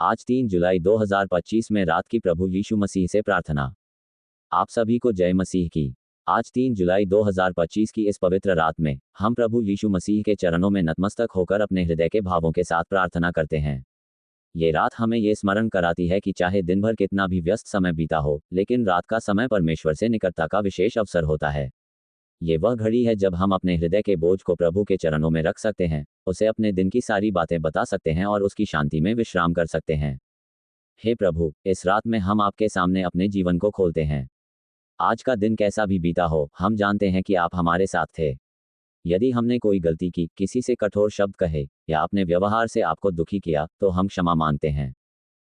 आज 3 जुलाई 2025 में रात की प्रभु यीशु मसीह से प्रार्थना। आप सभी को जय मसीह की। आज 3 जुलाई 2025 की इस पवित्र रात में हम प्रभु यीशु मसीह के चरणों में नतमस्तक होकर अपने हृदय के भावों के साथ प्रार्थना करते हैं। ये रात हमें ये स्मरण कराती है कि चाहे दिन भर कितना भी व्यस्त समय बीता हो, लेकिन रात का समय परमेश्वर से निकटता का विशेष अवसर होता है। ये वह घड़ी है जब हम अपने हृदय के बोझ को प्रभु के चरणों में रख सकते हैं, उसे अपने दिन की सारी बातें बता सकते हैं और उसकी शांति में विश्राम कर सकते हैं। हे प्रभु, इस रात में हम आपके सामने अपने जीवन को खोलते हैं। आज का दिन कैसा भी बीता हो, हम जानते हैं कि आप हमारे साथ थे। यदि हमने कोई गलती की, किसी से कठोर शब्द कहे या अपने व्यवहार से आपको दुखी किया, तो हम क्षमा मांगते हैं।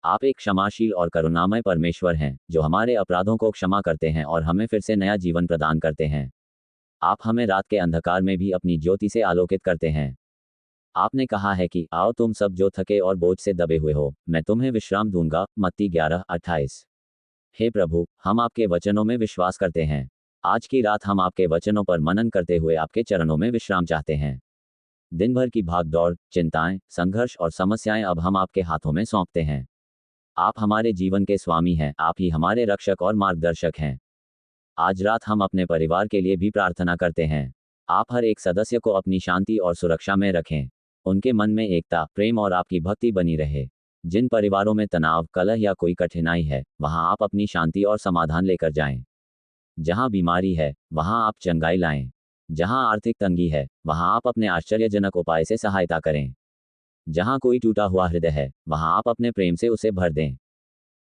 आप एक क्षमाशील और करुणामय परमेश्वर हैं, जो हमारे अपराधों को क्षमा करते हैं और हमें फिर से नया जीवन प्रदान करते हैं। आप हमें रात के अंधकार में भी अपनी ज्योति से आलोकित करते हैं। आपने कहा है कि आओ तुम सब जो थके और बोझ से दबे हुए हो, मैं तुम्हें विश्राम दूंगा। मत्ती 11:28। हे प्रभु, हम आपके वचनों में विश्वास करते हैं। आज की रात हम आपके वचनों पर मनन करते हुए आपके चरणों में विश्राम चाहते हैं। दिन भर की भाग दौड़, चिंताएं, संघर्ष और समस्याएं अब हम आपके हाथों में सौंपते हैं। आप हमारे जीवन के स्वामी हैं, आप ही हमारे रक्षक और मार्गदर्शक हैं। आज रात हम अपने परिवार के लिए भी प्रार्थना करते हैं। आप हर एक सदस्य को अपनी शांति और सुरक्षा में रखें। उनके मन में एकता, प्रेम और आपकी भक्ति बनी रहे। जिन परिवारों में तनाव, कलह या कोई कठिनाई है, वहां आप अपनी शांति और समाधान लेकर जाएं। जहां बीमारी है, वहां आप चंगाई लाएं। जहां आर्थिक तंगी है, वहां आप अपने आश्चर्यजनक उपाय से सहायता करें। जहां कोई टूटा हुआ हृदय है, वहां आप अपने प्रेम से उसे भर दें।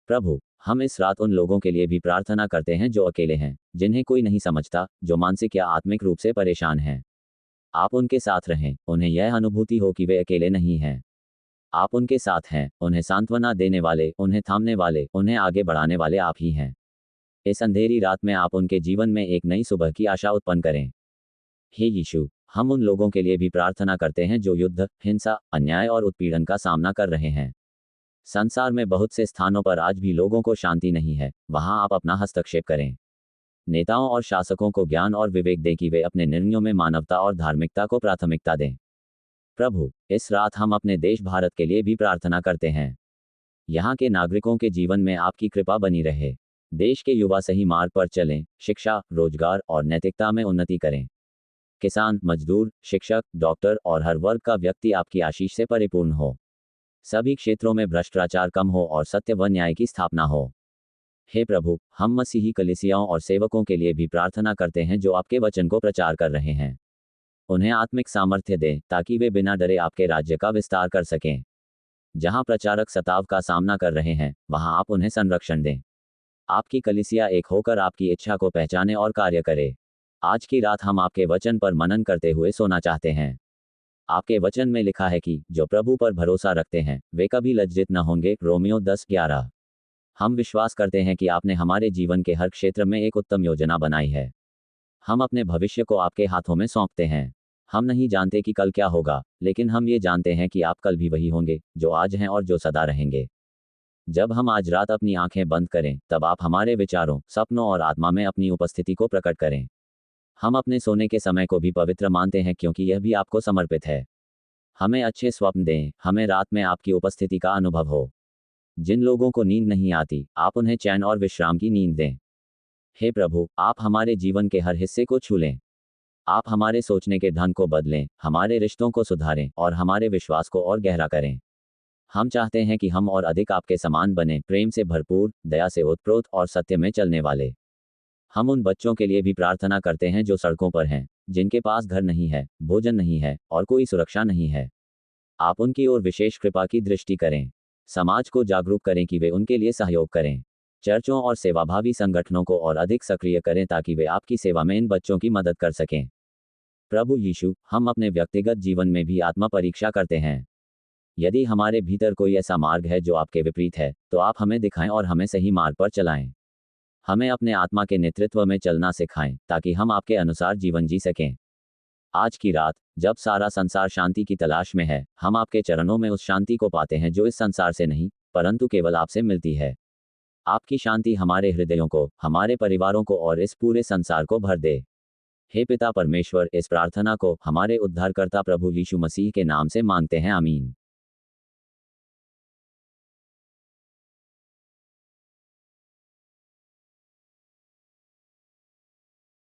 प्रभु, हम इस रात उन लोगों के लिए भी प्रार्थना करते हैं जो अकेले हैं, जिन्हें कोई नहीं समझता, जो मानसिक या आत्मिक रूप से परेशान हैं। आप उनके साथ रहें, उन्हें यह अनुभूति हो कि वे अकेले नहीं हैं। आप उनके साथ हैं, उन्हें सांत्वना देने वाले, उन्हें थामने वाले, उन्हें आगे बढ़ाने वाले आप ही हैं। इस अंधेरी रात में आप उनके जीवन में एक नई सुबह की आशा उत्पन्न करें। हे यीशु, हम उन लोगों के लिए भी प्रार्थना करते हैं जो युद्ध, हिंसा, अन्याय और उत्पीड़न का सामना कर रहे हैं। संसार में बहुत से स्थानों पर आज भी लोगों को शांति नहीं है, वहां आप अपना हस्तक्षेप करें। नेताओं और शासकों को ज्ञान और विवेक दें कि वे अपने निर्णयों में मानवता और धार्मिकता को प्राथमिकता दें। प्रभु, इस रात हम अपने देश भारत के लिए भी प्रार्थना करते हैं। यहाँ के नागरिकों के जीवन में आपकी कृपा बनी रहे। देश के युवा सही मार्ग पर चलें, शिक्षा, रोजगार और नैतिकता में उन्नति करें। किसान, मजदूर, शिक्षक, डॉक्टर और हर वर्ग का व्यक्ति आपकी आशीष से परिपूर्ण हो। सभी क्षेत्रों में भ्रष्टाचार कम हो और सत्य व न्याय की स्थापना हो। हे प्रभु, हम मसीही कलीसियाओं और सेवकों के लिए भी प्रार्थना करते हैं जो आपके वचन को प्रचार कर रहे हैं। उन्हें आत्मिक सामर्थ्य दें ताकि वे बिना डरे आपके राज्य का विस्तार कर सकें। जहां प्रचारक सताव का सामना कर रहे हैं, वहां आप उन्हें संरक्षण दें। आपकी कलीसिया एक होकर आपकी इच्छा को पहचाने और कार्य करे। आज की रात हम आपके वचन पर मनन करते हुए सोना चाहते हैं। आपके वचन में लिखा है कि जो प्रभु पर भरोसा रखते हैं, वे कभी लज्जित न होंगे। रोमियो 10:11। हम विश्वास करते हैं कि आपने हमारे जीवन के हर क्षेत्र में एक उत्तम योजना बनाई है। हम अपने भविष्य को आपके हाथों में सौंपते हैं। हम नहीं जानते कि कल क्या होगा, लेकिन हम ये जानते हैं कि आप कल भी वही होंगे, जो आज हैं और जो सदा रहेंगे। जब हम आज रात अपनी आंखें बंद करें, तब आप हमारे विचारों, सपनों और आत्मा में अपनी उपस्थिति को प्रकट करें। हम अपने सोने के समय को भी पवित्र मानते हैं, क्योंकि यह भी आपको समर्पित है। हमें अच्छे स्वप्न दें, हमें रात में आपकी उपस्थिति का अनुभव हो। जिन लोगों को नींद नहीं आती, आप उन्हें चैन और विश्राम की नींद दें। हे प्रभु, आप हमारे जीवन के हर हिस्से को छू लें। आप हमारे सोचने के ढंग को बदलें, हमारे रिश्तों को सुधारें और हमारे विश्वास को और गहरा करें। हम चाहते हैं कि हम और अधिक आपके समान बने, प्रेम से भरपूर, दया से ओतप्रोत और सत्य में चलने वाले। हम उन बच्चों के लिए भी प्रार्थना करते हैं जो सड़कों पर हैं, जिनके पास घर नहीं है, भोजन नहीं है और कोई सुरक्षा नहीं है। आप उनकी ओर विशेष कृपा की दृष्टि करें। समाज को जागरूक करें कि वे उनके लिए सहयोग करें। चर्चों और सेवाभावी संगठनों को और अधिक सक्रिय करें ताकि वे आपकी सेवा में इन बच्चों की मदद कर सकें। प्रभु यीशु, हम अपने व्यक्तिगत जीवन में भी आत्मा परीक्षा करते हैं। यदि हमारे भीतर कोई ऐसा मार्ग है जो आपके विपरीत है, तो आप हमें दिखाएं और हमें सही मार्ग पर चलाएं। हमें अपने आत्मा के नेतृत्व में चलना सिखाएं ताकि हम आपके अनुसार जीवन जी सकें। आज की रात, जब सारा संसार शांति की तलाश में है, हम आपके चरणों में उस शांति को पाते हैं जो इस संसार से नहीं, परंतु केवल आपसे मिलती है। आपकी शांति हमारे हृदयों को, हमारे परिवारों को और इस पूरे संसार को भर दे। हे पिता परमेश्वर, इस प्रार्थना को हमारे उद्धारकर्ता प्रभु यीशु मसीह के नाम से मांगते हैं, आमीन।